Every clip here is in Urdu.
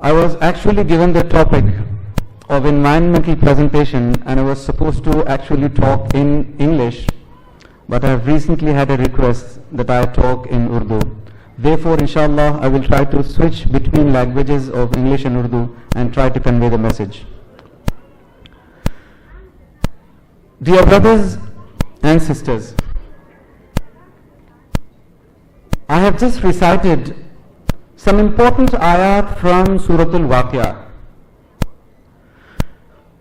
I was actually given the topic of environmental presentation and I was supposed to actually talk in English, but I have recently had a request that I talk in Urdu. Therefore, inshallah, I will try to switch between languages of English and Urdu and try to convey the message. Dear brothers and sisters, I have just recited some important ayat from Surah Al-Waqi'ah.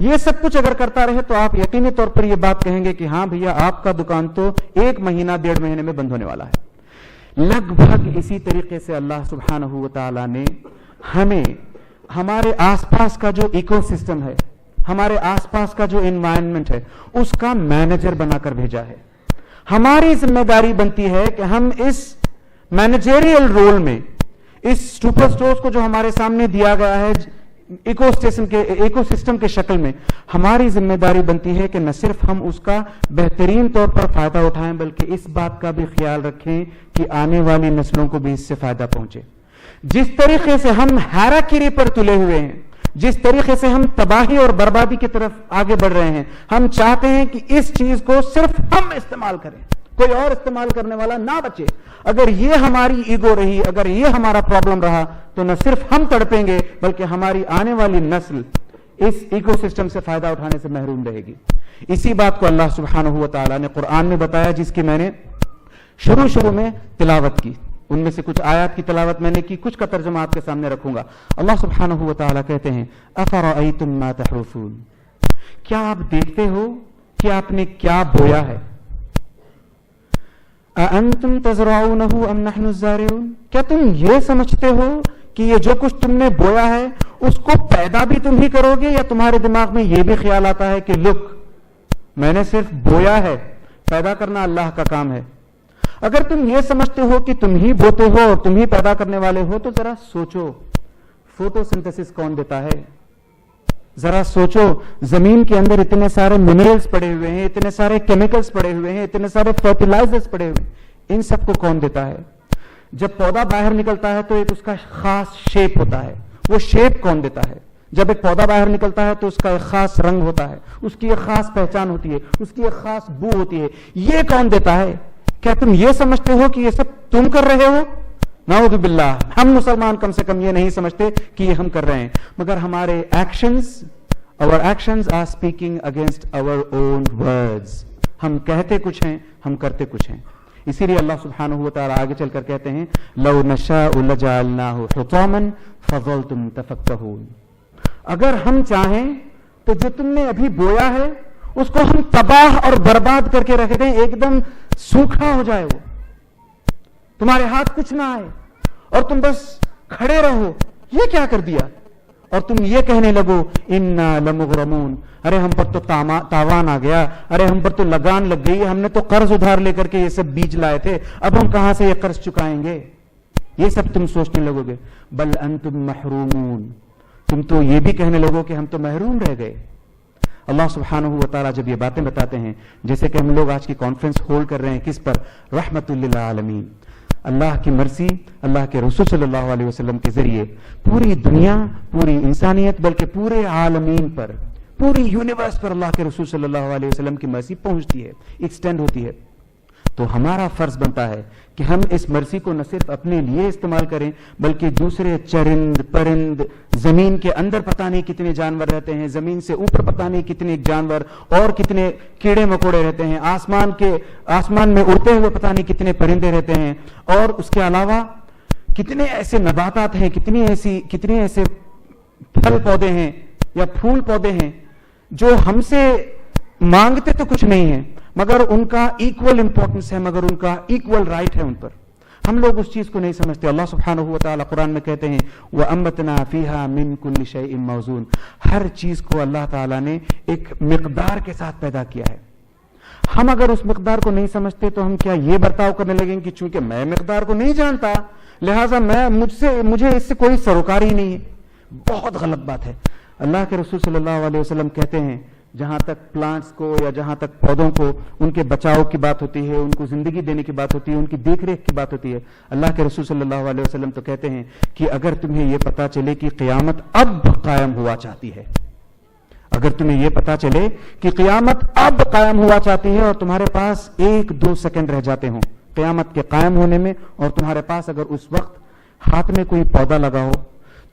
یہ سب کچھ اگر کرتا رہے تو آپ یقینی طور پر یہ بات کہیں گے کہ ہاں بھیا آپ کا دکان تو 1 مہینہ 1.5 مہینے میں بند ہونے والا ہے۔ لگ بھگ اسی طریقے سے اللہ سبحانہ و تعالی نے ہمیں ہمارے آس پاس کا جو ایکو سسٹم ہے، ہمارے آس پاس کا جو انوائرمنٹ ہے، اس کا مینیجر بنا کر بھیجا ہے۔ ہماری ذمہ داری بنتی ہے کہ ہم اس مینیجریل رول میں، اس سپر سٹورز کو جو ہمارے سامنے دیا گیا ہے ایکو سسٹم کے شکل میں، ہماری ذمہ داری بنتی ہے کہ نہ صرف ہم اس کا بہترین طور پر فائدہ اٹھائیں بلکہ اس بات کا بھی خیال رکھیں کہ آنے والی نسلوں کو بھی اس سے فائدہ پہنچے۔ جس طریقے سے ہم ہیراکیری پر تلے ہوئے ہیں، جس طریقے سے ہم تباہی اور بربادی کی طرف آگے بڑھ رہے ہیں، ہم چاہتے ہیں کہ اس چیز کو صرف ہم استعمال کریں، کوئی اور استعمال کرنے والا نہ بچے۔ اگر یہ ہماری ایگو رہی، اگر یہ ہمارا پرابلم رہا تو نہ صرف ہم تڑپیں گے بلکہ ہماری آنے والی نسل اس ایکو سسٹم سے فائدہ اٹھانے سے محروم رہے گی۔ اسی بات کو اللہ سبحانہ و تعالی نے قرآن میں بتایا، جس کی میں نے شروع میں تلاوت کی۔ ان میں سے کچھ آیات کی تلاوت میں نے کی، کچھ کا ترجمہ آپ کے سامنے رکھوں گا۔ اللہ سبحانہ و تعالی کہتے ہیں افرأیتم ما تحرثون، کیا آپ دیکھتے ہو کہ آپ نے کیا بویا ہے؟ اَأَنْتُمْ تَزْرَعُونَهُ أَمْ نَحْنُ الزَّارِعُونَ، کیا تم یہ سمجھتے ہو کہ یہ جو کچھ تم نے بویا ہے اس کو پیدا بھی تم ہی کرو گے، یا تمہارے دماغ میں یہ بھی خیال آتا ہے کہ لک میں نے صرف بویا ہے، پیدا کرنا اللہ کا کام ہے؟ اگر تم یہ سمجھتے ہو کہ تم ہی بوتے ہو اور تم ہی پیدا کرنے والے ہو تو ذرا سوچو فوٹو سنتھسس کون دیتا ہے؟ ذرا سوچو زمین کے اندر اتنے سارے منرلز پڑے ہوئے ہیں، اتنے سارے کیمیکلز پڑے ہوئے ہیں، اتنے سارے فرٹیلائزرز پڑے ہوئے ہیں، ان سب کو کون دیتا ہے؟ جب پودا باہر نکلتا ہے تو ایک اس کا خاص شیپ ہوتا ہے، وہ شیپ کون دیتا ہے؟ جب ایک پودا باہر نکلتا ہے تو اس کا ایک خاص رنگ ہوتا ہے، اس کی ایک خاص پہچان ہوتی ہے، اس کی ایک خاص بو ہوتی ہے، یہ کون دیتا ہے؟ کیا تم یہ سمجھتے ہو کہ یہ سب تم کر رہے ہو؟ نعوذ باللہ، ہم مسلمان کم سے کم یہ نہیں سمجھتے کہ یہ ہم کر رہے ہیں، مگر ہمارے our actions are speaking against our own words، ہم کہتے کچھ ہیں، ہم کرتے کچھ ہیں۔ اسی لیے اللہ سبحانہ و تعالی آگے چل کر کہتے ہیں لو نشاء لجعلناه حطاما فظلتم تفكهون، اگر ہم چاہیں تو جو تم نے ابھی بویا ہے اس کو ہم تباہ اور برباد کر کے رکھ دیں، ایک دم سوکھا ہو جائے، وہ تمہارے ہاتھ کچھ نہ آئے اور تم بس کھڑے رہو، یہ کیا کر دیا؟ اور تم یہ کہنے لگو انا لمغرمون، ارے ہم پر تو تاوان آ گیا، ارے ہم پر تو لگان لگ گئی، ہم نے تو قرض ادھار لے کر کے یہ سب بیج لائے تھے، اب ہم کہاں سے یہ قرض چکائیں گے؟ یہ سب تم سوچنے لگو گے۔ بل انتم محرومون، تم تو یہ بھی کہنے لگو کہ ہم تو محروم رہ گئے۔ اللہ سبحانہ و تعالیٰ جب یہ باتیں بتاتے ہیں، جیسے کہ ہم لوگ آج کی کانفرنس ہولڈ کر رہے ہیں کس پر؟ رحمت للعالمین، اللہ کی مرضی، اللہ کے رسول صلی اللہ علیہ وسلم کے ذریعے پوری دنیا، پوری انسانیت، بلکہ پورے عالمین پر، پوری یونیورس پر اللہ کے رسول صلی اللہ علیہ وسلم کی مرضی پہنچتی ہے، ایکسٹینڈ ہوتی ہے۔ تو ہمارا فرض بنتا ہے کہ ہم اس مرضی کو نہ صرف اپنے لیے استعمال کریں بلکہ دوسرے چرند پرند، زمین کے اندر پتہ نہیں کتنے جانور رہتے ہیں، زمین سے اوپر پتہ نہیں کتنے جانور اور کتنے کیڑے مکوڑے رہتے ہیں، آسمان میں اڑتے ہوئے پتہ نہیں کتنے پرندے رہتے ہیں، اور اس کے علاوہ کتنے ایسے نباتات ہیں، کتنے ایسے پھل پودے ہیں یا پھول پودے ہیں جو ہم سے مانگتے تو کچھ نہیں ہیں مگر ان کا ایکول امپورٹنس ہے، مگر ان کا ایکول رائٹ ہے ان پر۔ ہم لوگ اس چیز کو نہیں سمجھتے۔ اللہ سبحانہ و تعالیٰ قرآن میں کہتے ہیں وَأَنبَتْنَا فِيهَا مِن كُلِّ شَيْءٍ مَوْزُونٍ، ہر چیز کو اللہ تعالیٰ نے ایک مقدار کے ساتھ پیدا کیا ہے۔ ہم اگر اس مقدار کو نہیں سمجھتے تو ہم کیا یہ برتاؤ کرنے لگیں کہ چونکہ میں مقدار کو نہیں جانتا لہٰذا مجھے اس سے کوئی سروکار ہی نہیں ہے؟ بہت غلط بات ہے۔ اللہ کے رسول صلی اللہ علیہ وسلم کہتے ہیں جہاں تک پلانٹس کو یا جہاں تک پودوں کو ان کے بچاؤ کی بات ہوتی ہے، ان کو زندگی دینے کی بات ہوتی ہے، ان کی دیکھ ریکھ کی بات ہوتی ہے، اللہ کے رسول صلی اللہ علیہ وسلم تو کہتے ہیں کہ اگر تمہیں یہ پتا چلے کہ قیامت اب قائم ہوا چاہتی ہے، اگر تمہیں یہ پتا چلے کہ قیامت اب قائم ہوا چاہتی ہے اور تمہارے پاس 1-2 سیکنڈ رہ جاتے ہوں قیامت کے قائم ہونے میں، اور تمہارے پاس اگر اس وقت ہاتھ میں کوئی پودا لگا ہو،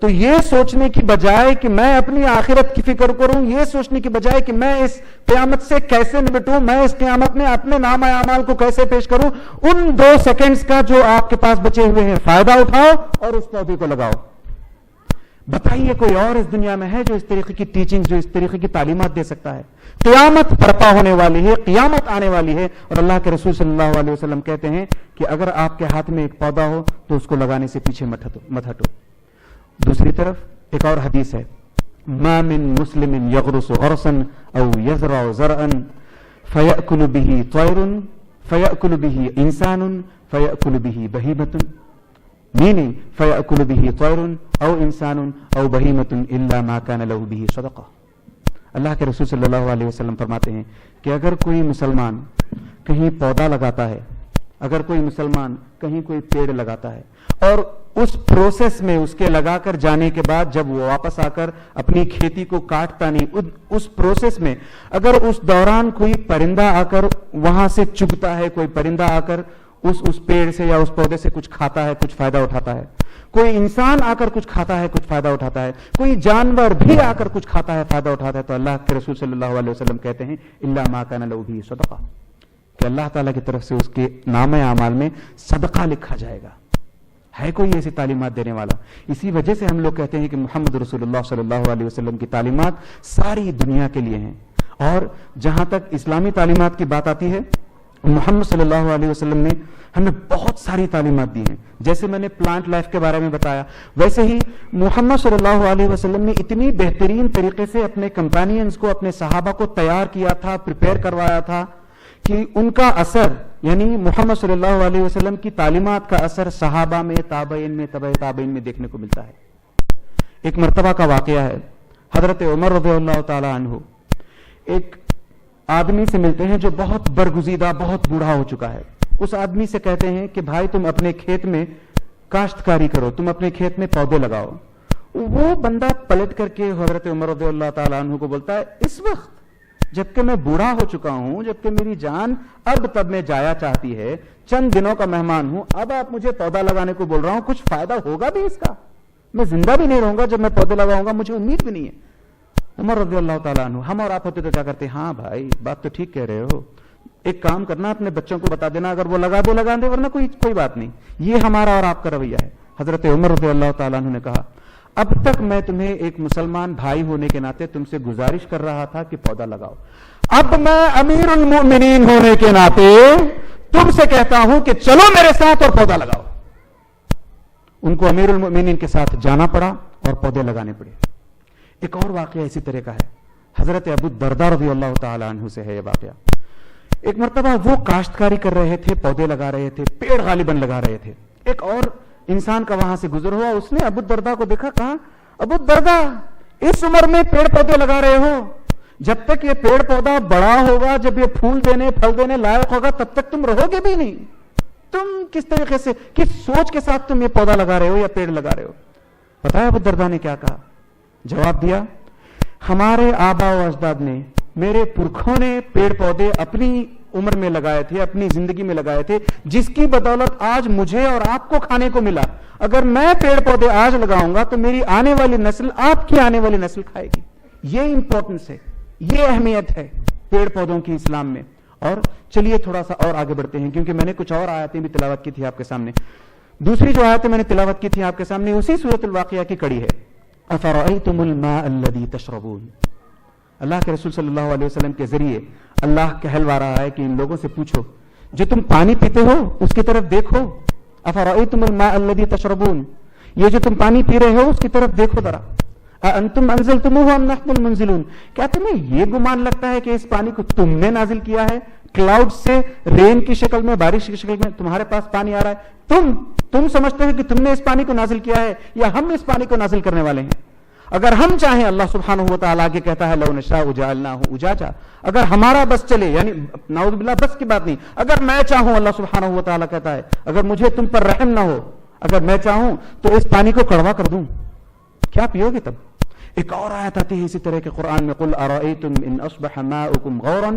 تو یہ سوچنے کی بجائے کہ میں اپنی آخرت کی فکر کروں، یہ سوچنے کی بجائے کہ میں اس قیامت سے کیسے نمٹوں، میں اس قیامت میں اپنے نام اعمال کو کیسے پیش کروں، ان 2 سیکنڈز کا جو آپ کے پاس بچے ہوئے ہیں فائدہ اٹھاؤ اور اس پودے کو لگاؤ۔ بتائیے کوئی اور اس دنیا میں ہے جو اس طریقے کی ٹیچنگ، جو اس طریقے کی تعلیمات دے سکتا ہے؟ قیامت برپا ہونے والی ہے، قیامت آنے والی ہے، اور اللہ کے رسول صلی اللہ علیہ وسلم کہتے ہیں کہ اگر آپ کے ہاتھ میں ایک پودا ہو تو اس کو لگانے سے پیچھے مت ہٹو۔ دوسری طرف ایک اور حدیث ہے، ما من مسلم یغرس غرسا او یزرع زرعا فیأکل به طیر فیأکل به انسان فیأکل به بہیمۃ، meaning فَيَأْكُلُ بِهِ طَيْرٌ أَوْ إِنسَانٌ أَوْ بَهِيمَةٌ إِلَّا مَا كَانَ لَهُ بِهِ صَدَقَةٌ۔ اللہ کے رسول صلی اللہ علیہ وسلم فرماتے ہیں کہ اگر کوئی مسلمان کہیں پودا لگاتا ہے، اگر کوئی مسلمان کہیں کوئی پیڑ لگاتا ہے، اور اس پروسیس میں اس کے لگا کر جانے کے بعد جب وہ واپس آ کر اپنی کھیتی کو کاٹتا نہیں، اس پروسیس میں اگر اس دوران کوئی پرندہ آ کر وہاں سے چگتا ہے، کوئی پرندہ آ کر اس پیڑ سے یا اس پودے سے کچھ کھاتا ہے، کچھ فائدہ اٹھاتا ہے، کوئی انسان آ کر کچھ کھاتا ہے، کچھ فائدہ اٹھاتا ہے، کوئی جانور بھی آ کر کچھ کھاتا ہے، فائدہ اٹھاتا ہے، تو اللہ کے رسول صلی اللہ علیہ وسلم کہتے ہیں الا ما کان لہ بہ صدقہ، کہ اللہ تعالیٰ کی طرف سے اس کے نامہ اعمال میں صدقہ لکھا جائے گا۔ ہے کوئی ایسی تعلیمات دینے والا؟ اسی وجہ سے ہم لوگ کہتے ہیں کہ محمد رسول اللہ صلی اللہ علیہ وسلم کی تعلیمات ساری دنیا کے لیے ہیں۔ اور جہاں تک اسلامی تعلیمات کی بات آتی ہے، محمد صلی اللہ علیہ وسلم نے ہمیں بہت ساری تعلیمات دی ہیں۔ جیسے میں نے پلانٹ لائف کے بارے میں بتایا، ویسے ہی محمد صلی اللہ علیہ وسلم نے اتنی بہترین طریقے سے اپنے کمپینینز کو، اپنے صحابہ کو تیار کیا تھا، پریپیئر کروایا تھا کہ ان کا اثر، یعنی محمد صلی اللہ علیہ وسلم کی تعلیمات کا اثر صحابہ میں، تابعین میں، تبع تابعین میں دیکھنے کو ملتا ہے۔ ایک مرتبہ کا واقعہ ہے، حضرت عمر رضی اللہ تعالی عنہ ایک آدمی سے ملتے ہیں جو بہت برگزیدہ، بہت بوڑھا ہو چکا ہے۔ اس آدمی سے کہتے ہیں کہ بھائی تم اپنے کھیت میں کاشتکاری کرو، تم اپنے کھیت میں پودے لگاؤ۔ وہ بندہ پلٹ کر کے حضرت عمر رضی اللہ تعالیٰ عنہ کو بولتا ہے، اس وقت جبکہ میں بوڑھا ہو چکا ہوں، جبکہ میری جان اب تب میں جایا چاہتی ہے، چند دنوں کا مہمان ہوں، اب آپ مجھے پودا لگانے کو بول رہا ہوں، کچھ فائدہ ہوگا بھی اس کا؟ میں زندہ بھی نہیں رہوں گا جب میں پودے لگاؤں گا، مجھے امید بھی نہیں ہے۔ عمر رضی اللہ تعالیٰ عنہ، ہم اور آپ ہوتے تو کیا کرتے؟ ہاں بھائی بات تو ٹھیک کہہ رہے ہو، ایک کام کرنا، اپنے بچوں کو بتا دینا، اگر وہ لگا دے ورنہ کوئی بات نہیں۔ یہ ہمارا اور آپ کا رویہ ہے۔ حضرت عمر رضی اللہ تعالیٰ عنہ نے کہا، اب تک میں تمہیں ایک مسلمان بھائی ہونے کے ناطے تم سے گزارش کر رہا تھا کہ پودا لگاؤ، اب میں امیر المؤمنین ہونے کے ناطے تم سے کہتا ہوں کہ چلو میرے ساتھ اور پودا لگاؤ۔ ان کو امیر المؤمنین کے ساتھ جانا پڑا اور پودے لگانے پڑے۔ ایک اور واقعہ اسی طرح کا ہے، حضرت ابو الدرداء رضی اللہ تعالی عنہ سے ہے یہ واقعہ۔ ایک مرتبہ وہ کاشتکاری کر رہے تھے، پودے لگا رہے تھے، پیڑ غالباً لگا رہے تھے۔ ایک اور انسان کا وہاں سے گزر ہوا، اس نے ابو الدرداء کو دیکھا، کہا ابو الدرداء اس عمر میں پیڑ پودے لگا رہے ہو، جب تک یہ پیڑ پودا بڑا ہوگا، جب یہ پھول دینے پھل دینے لائق ہوگا، تب تک تم رہو گے بھی نہیں۔ تم کس طریقے سے، کس سوچ کے ساتھ تم یہ پودا لگا رہے ہو یا پیڑ لگا رہے ہو؟ پتا ہے ابو الدرداء نے کیا کہا؟ جواب دیا، ہمارے آبا و اجداد نے، میرے پرکھوں نے پیڑ پودے اپنی عمر میں لگائے تھے، اپنی زندگی میں لگائے تھے، جس کی بدولت آج مجھے اور آپ کو کھانے کو ملا۔ اگر میں پیڑ پودے آج لگاؤں گا تو میری آنے والی نسل، آپ کی آنے والی نسل کھائے گی۔ یہ امپورٹنس ہے، یہ اہمیت ہے پیڑ پودوں کی اسلام میں۔ اور چلیے تھوڑا سا اور آگے بڑھتے ہیں، کیونکہ میں نے کچھ اور آیتیں بھی تلاوت کی تھی آپ کے سامنے۔ دوسری جو آیتیں میں نے تلاوت کی تھی آپ کے سامنے اسی سورۃ الواقعہ کی کڑی ہے۔ افرأیتم الماء الذی تشربون، اللہ کے رسول صلی اللہ علیہ وسلم کے ذریعے اللہ کہلوا رہا ہے کہ ان لوگوں سے پوچھو، جو تم پانی پیتے ہو اس کی طرف دیکھو۔ افرأیتم الماء الذی تشربون، یہ جو تم پانی پی رہے ہو اس کی طرف دیکھو ذرا۔ اانتم انزلتموہ ام نحن المنزلون، کیا تمہیں یہ گمان لگتا ہے کہ اس پانی کو تم نے نازل کیا ہے؟ کلاؤڈ سے رین کی شکل میں، بارش کی شکل میں تمہارے پاس پانی آ رہا ہے، تم سمجھتے ہو کہ تم نے اس پانی کو نازل کیا ہے یا ہم اس پانی کو نازل کرنے والے ہیں؟ اگر ہم چاہیں، اللہ سبحانہ و تعالیٰ آگے کہتا ہے لو نشاء جعلناہ اجاجا، اگر ہمارا بس چلے، یعنی نعوذ باللہ بس کی بات نہیں، اگر میں چاہوں، اللہ سبحانہ و تعالیٰ کہتا ہے اگر مجھے تم پر رحم نہ ہو، اگر میں چاہوں تو اس پانی کو کڑوا کر دوں، کیا پیو گے تب؟ ایک اور آیت آتی ہے اسی طرح کے قرآن میں، قل ارأیتم ان اصبح ماؤکم غورا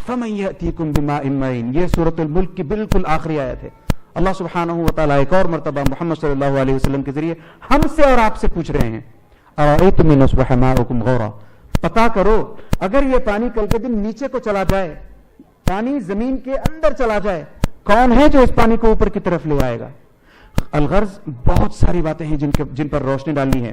فمن یأتیکم بماء معین، یہ سورۃ الملک کی بالکل آخری آیت ہے۔ اللہ سبحانہ و تعالیٰ ایک اور مرتبہ محمد صلی اللہ علیہ وسلم کے ذریعے ہم سے اور آپ سے پوچھ رہے ہیں، ارأیتم ان اصبح ماؤکم غورا، پتا کرو اگر یہ پانی کل کے دن نیچے کو چلا جائے، پانی زمین کے اندر چلا جائے، کون ہے جو اس پانی کو اوپر کی طرف لے آئے گا؟ الغرض بہت ساری باتیں ہیں جن پر روشنی ڈالنی ہے۔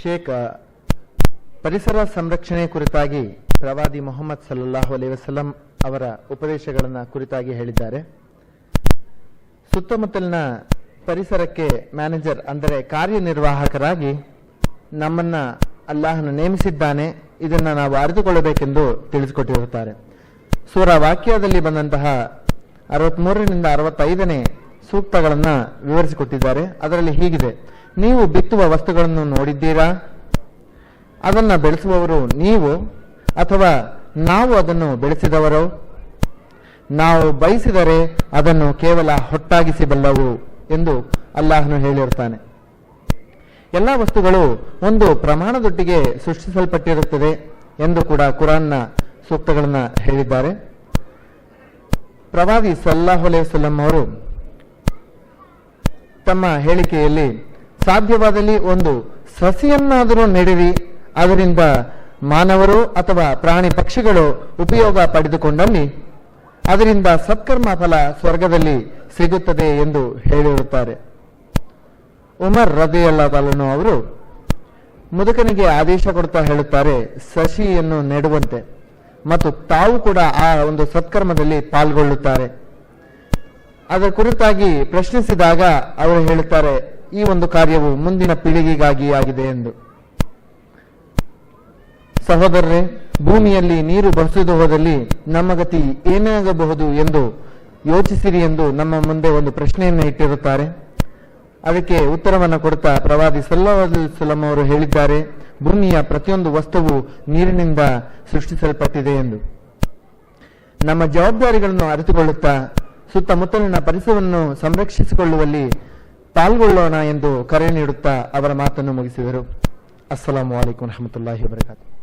ಶೇಖ್ ಪರಿಸರ ಸಂರಕ್ಷಣೆ ಕುರಿತಾಗಿ ಪ್ರವಾದಿ ಮೊಹಮ್ಮದ್ ಸಲ್ಲಲ್ಲಾಹು ಅಲೈಹಿ ವಸಲ್ಲಂ ಅವರ ಉಪದೇಶಗಳನ್ನು ಕುರಿತಾಗಿ ಹೇಳಿದ್ದಾರೆ. ಸುತ್ತಮುತ್ತಲಿನ ಪರಿಸರಕ್ಕೆ ಮ್ಯಾನೇಜರ್ ಅಂದರೆ ಕಾರ್ಯನಿರ್ವಾಹಕರಾಗಿ ನಮ್ಮನ್ನ ಅಲ್ಲಾಹನು ನೇಮಿಸಿದ್ದಾನೆ, ಇದನ್ನು ನಾವು ಅರಿತುಕೊಳ್ಳಬೇಕೆಂದು ತಿಳಿಸಿಕೊಟ್ಟಿರುತ್ತಾರೆ. ಸೂರ ವಾಕ್ಯದಲ್ಲಿ ಬಂದಂತಹ 63ರಿಂದ 65ನೇ ಸೂಕ್ತಗಳನ್ನು ವಿವರಿಸಿಕೊಟ್ಟಿದ್ದಾರೆ. ಅದರಲ್ಲಿ ಹೀಗಿದೆ: ನೀವು ಬಿತ್ತುವ ವಸ್ತುಗಳನ್ನು ನೋಡಿದ್ದೀರಾ? ಅದನ್ನು ಬೆಳೆಸುವವರು ನೀವು ಅಥವಾ ನಾವು ಅದನ್ನು ಬೆಳೆಸಿದವರು? ನಾವು ಬಯಸಿದರೆ ಅದನ್ನು ಕೇವಲ ಹೊಟ್ಟಾಗಿಸಬಲ್ಲವು ಎಂದು ಅಲ್ಲಾಹನು ಹೇಳಿರುತ್ತಾನೆ. ಎಲ್ಲ ವಸ್ತುಗಳು ಒಂದು ಪ್ರಮಾಣದೊಟ್ಟಿಗೆ ಸೃಷ್ಟಿಸಲ್ಪಟ್ಟಿರುತ್ತದೆ ಎಂದು ಕೂಡ ಕುರಾನ್ನ ಸೂಕ್ತಗಳನ್ನು ಹೇಳಿದ್ದಾರೆ. ಪ್ರವಾದಿ ಸಲ್ಲಲ್ಲಾಹು ಅಲೈಹಿ ವಸಲ್ಲಂ ಅವರು ತಮ್ಮ ಹೇಳಿಕೆಯಲ್ಲಿ ಸಾಧ್ಯವಾದಲ್ಲಿ ಒಂದು ಸಸಿಯನ್ನಾದರೂ ನೆಡಿರಿ, ಅದರಿಂದ ಮಾನವರು ಅಥವಾ ಪ್ರಾಣಿ ಪಕ್ಷಿಗಳು ಉಪಯೋಗ ಪಡೆದುಕೊಂಡಲ್ಲಿ ಅದರಿಂದ ಸತ್ಕರ್ಮ ಫಲ ಸ್ವರ್ಗದಲ್ಲಿ ಸಿಗುತ್ತದೆ ಎಂದು ಹೇಳಿರುತ್ತಾರೆ. ಉಮರ್ ರದಿಯಲ್ಲಾಹು ಅನ್ಹು ಅವರು ಮುದುಕನಿಗೆ ಆದೇಶ ಕೊಡ್ತಾ ಹೇಳುತ್ತಾರೆ ಸಸಿಯನ್ನು ನೆಡುವಂತೆ, ಮತ್ತು ತಾವು ಕೂಡ ಆ ಒಂದು ಸತ್ಕರ್ಮದಲ್ಲಿ ಪಾಲ್ಗೊಳ್ಳುತ್ತಾರೆ. ಅದರ ಕುರಿತಾಗಿ ಪ್ರಶ್ನಿಸಿದಾಗ ಅವರು ಹೇಳುತ್ತಾರೆ, ಈ ಒಂದು ಕಾರ್ಯವು ಮುಂದಿನ ಪೀಳಿಗೆಗಾಗಿ ಆಗಿದೆ ಎಂದು. ಸಹೋದರರೇ, ಭೂಮಿಯಲ್ಲಿ ನೀರು ಬಸಿದು ಹೋದಲ್ಲಿ ನಮ್ಮ ಗತಿ ಏನಾಗಬಹುದು ಎಂದು ಯೋಚಿಸಿರಿ ಎಂದು ನಮ್ಮ ಮುಂದೆ ಒಂದು ಪ್ರಶ್ನೆಯನ್ನು ಇಟ್ಟಿರುತ್ತಾರೆ. ಅದಕ್ಕೆ ಉತ್ತರವನ್ನು ಕೊಡ್ತಾ ಪ್ರವಾದಿ ಸಲ್ಲಲ್ಲಾಹು ಅಲೈಹಿ ವಸಲ್ಲಂ ಅವರು ಹೇಳಿದ್ದಾರೆ, ಭೂಮಿಯ ಪ್ರತಿಯೊಂದು ವಸ್ತುವು ನೀರಿನಿಂದ ಸೃಷ್ಟಿಸಲ್ಪಟ್ಟಿದೆ ಎಂದು. ನಮ್ಮ ಜವಾಬ್ದಾರಿಗಳನ್ನು ಅರಿತುಕೊಳ್ಳುತ್ತಾ ಸುತ್ತಮುತ್ತಲಿನ ಪರಿಸರವನ್ನು ಸಂರಕ್ಷಿಸಿಕೊಳ್ಳುವಲ್ಲಿ ಪಾಲ್ಗೊಳ್ಳೋಣ ಎಂದು ಕರೆ ನೀಡುತ್ತಾ ಅವರ ಮಾತನ್ನು ಮುಗಿಸಿದರು. ಅಸ್ಸಲಾಮು ಅಲೈಕುಂ ವರಹಮತುಲ್ಲಾಹಿ ವಬರಕಾತುಹು.